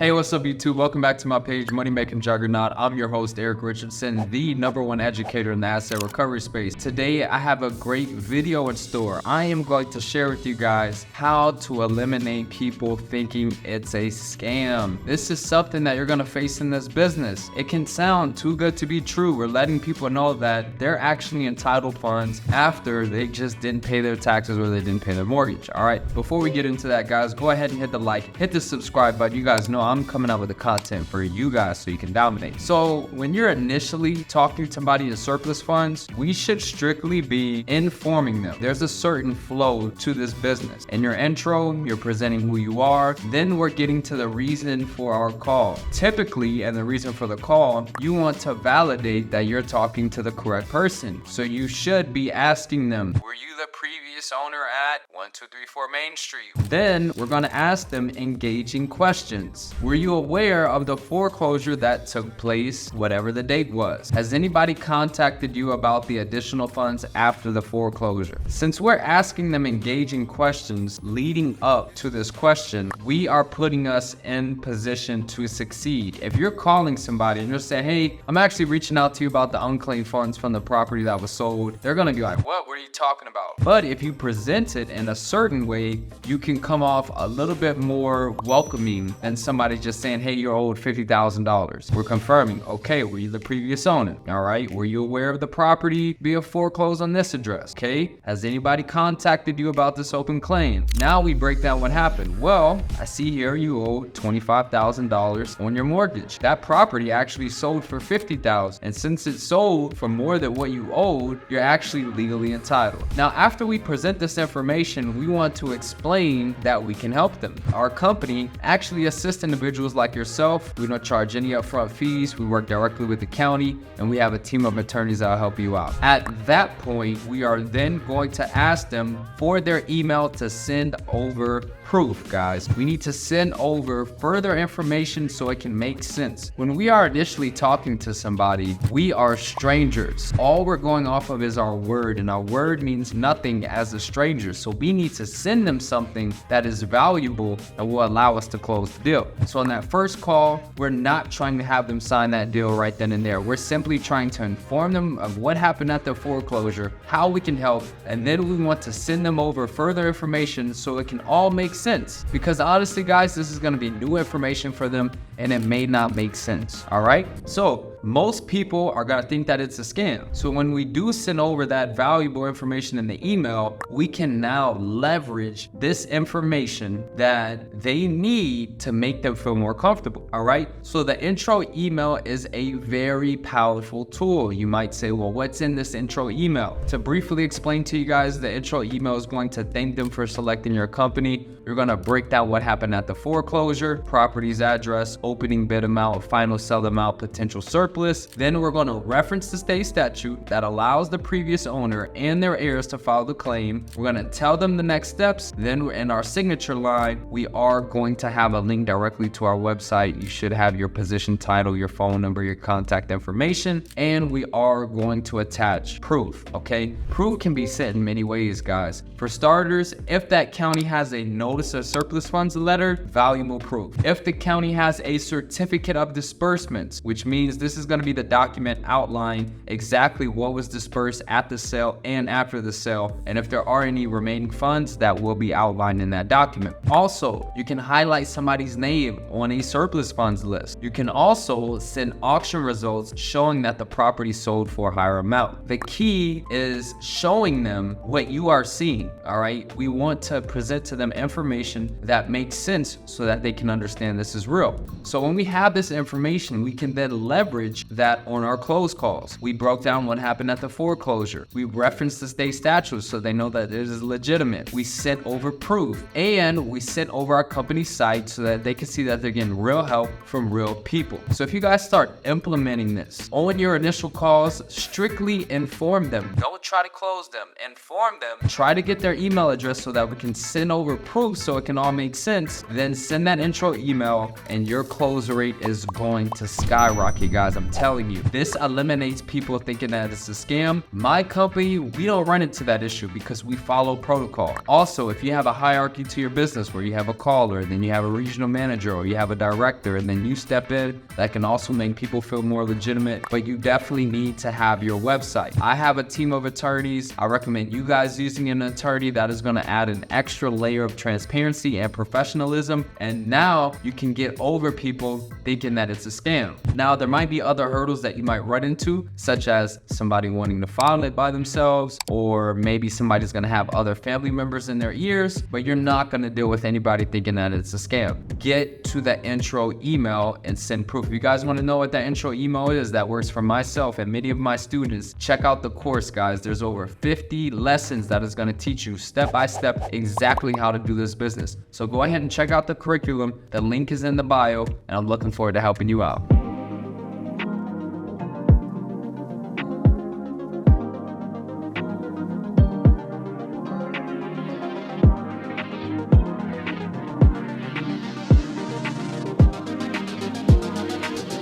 Hey, what's up YouTube? Welcome back to my page, Money Making Juggernaut. I'm your host, Richardson, the #1 educator in the asset recovery space. Today, I have a great video in store. I am going to share with you guys how to eliminate people thinking it's a scam. This is something that you're gonna face in this business. It can sound too good to be true. We're letting people know that they're actually entitled funds after they just didn't pay their taxes or they didn't pay their mortgage. All right, before we get into that, guys, go ahead and hit the like, hit the subscribe button. You guys know I'm coming out with the content for you guys so you can dominate. So when you're initially talking to somebody in surplus funds, we should strictly be informing them. There's a certain flow to this business. In your intro, you're presenting who you are. Then we're getting to the reason for our call. Typically, and the reason for the call, you want to validate that you're talking to the correct person. So you should be asking them, were you the previous owner at 1234 Main Street? Then we're going to ask them engaging questions. Were you aware of the foreclosure that took place, whatever the date was? Has anybody contacted you about the additional funds after the foreclosure? Since we're asking them engaging questions leading up to this question, we are putting us in position to succeed. If you're calling somebody and you're saying, hey, I'm actually reaching out to you about the unclaimed funds from the property that was sold, they're going to be like, what are you talking about? But if you present it in a certain way, you can come off a little bit more welcoming than somebody just saying, hey, you're owed $50,000. We're confirming, okay, were you the previous owner? All right, were you aware of the property being foreclosed on this address? Okay, has anybody contacted you about this open claim? Now we break down what happened. Well, I see here you owe $25,000 on your mortgage. That property actually sold for $50,000. And since it sold for more than what you owed, you're actually legally entitled. Now, after we present this information, we want to explain that we can help them. Our company actually assists individuals like yourself. We don't charge any upfront fees. We work directly with the county, and we have a team of attorneys that will help you out. At that point, we are then going to ask them for their email to send over proof, guys. We need to send over further information so it can make sense. When we are initially talking to somebody, we are strangers. All we're going off of is our word, and our word means nothing as a stranger. So we need to send them something that is valuable and will allow us to close the deal. So on that first call, we're not trying to have them sign that deal right then and there. We're simply trying to inform them of what happened at the foreclosure, how we can help, and then we want to send them over further information so it can all make sense. Because honestly, guys, this is going to be new information for them and it may not make sense. All right. So most people are going to think that it's a scam. So when we do send over that valuable information in the email, we can now leverage this information that they need to make them feel more comfortable. All right. So the intro email is a very powerful tool. You might say, well, what's in this intro email? To briefly explain to you guys, the intro email is going to thank them for selecting your company. You're going to break down what happened at the foreclosure, property's address, opening bid amount, final sell amount, potential surplus. Then we're going to reference the state statute that allows the previous owner and their heirs to file the claim. We're going to tell them the next steps. Then in our signature line, we are going to have a link directly to our website. You should have your position title, your phone number, your contact information, and we are going to attach proof. Okay, proof can be sent in many ways, guys. For starters, if that county has a notice of surplus funds letter, valuable proof. If the county has a certificate of disbursements, which means this is going to be the document outlining exactly what was dispersed at the sale and after the sale, and if there are any remaining funds, that will be outlined in that document. Also, you can highlight somebody's name on a surplus funds list. You can also send auction results showing that the property sold for a higher amount. The key is showing them what you are seeing. All right, we want to present to them information that makes sense so that they can understand this is real. So when we have this information, we can then leverage that on our close calls. We broke down what happened at the foreclosure. We referenced the state statute so they know that it is legitimate. We sent over proof, and we sent over our company site so that they can see that they're getting real help from real people. So if you guys start implementing this on your initial calls, strictly inform them. Don't try to close them. Inform them. Try to get their email address so that we can send over proof proof so it can all make sense, then send that intro email and your close rate is going to skyrocket, guys. I'm telling you, this eliminates people thinking that it's a scam. My company, we don't run into that issue because we follow protocol. Also, if you have a hierarchy to your business where you have a caller, then you have a regional manager, or you have a director, and then you step in, that can also make people feel more legitimate, but you definitely need to have your website. I have a team of attorneys. I recommend you guys using an attorney. That is going to add an extra layer of transparency and professionalism, and now you can get over people thinking that it's a scam. Now, there might be other hurdles that you might run into, such as somebody wanting to file it by themselves, or maybe somebody's going to have other family members in their ears, but you're not going to deal with anybody thinking that it's a scam. Get to that intro email and send proof. If you guys want to know what that intro email is, that works for myself and many of my students, check out the course, guys. There's over 50 lessons that is going to teach you step by step exactly how to do this business. So go ahead and check out the curriculum. The link is in the bio, and I'm looking forward to helping you out.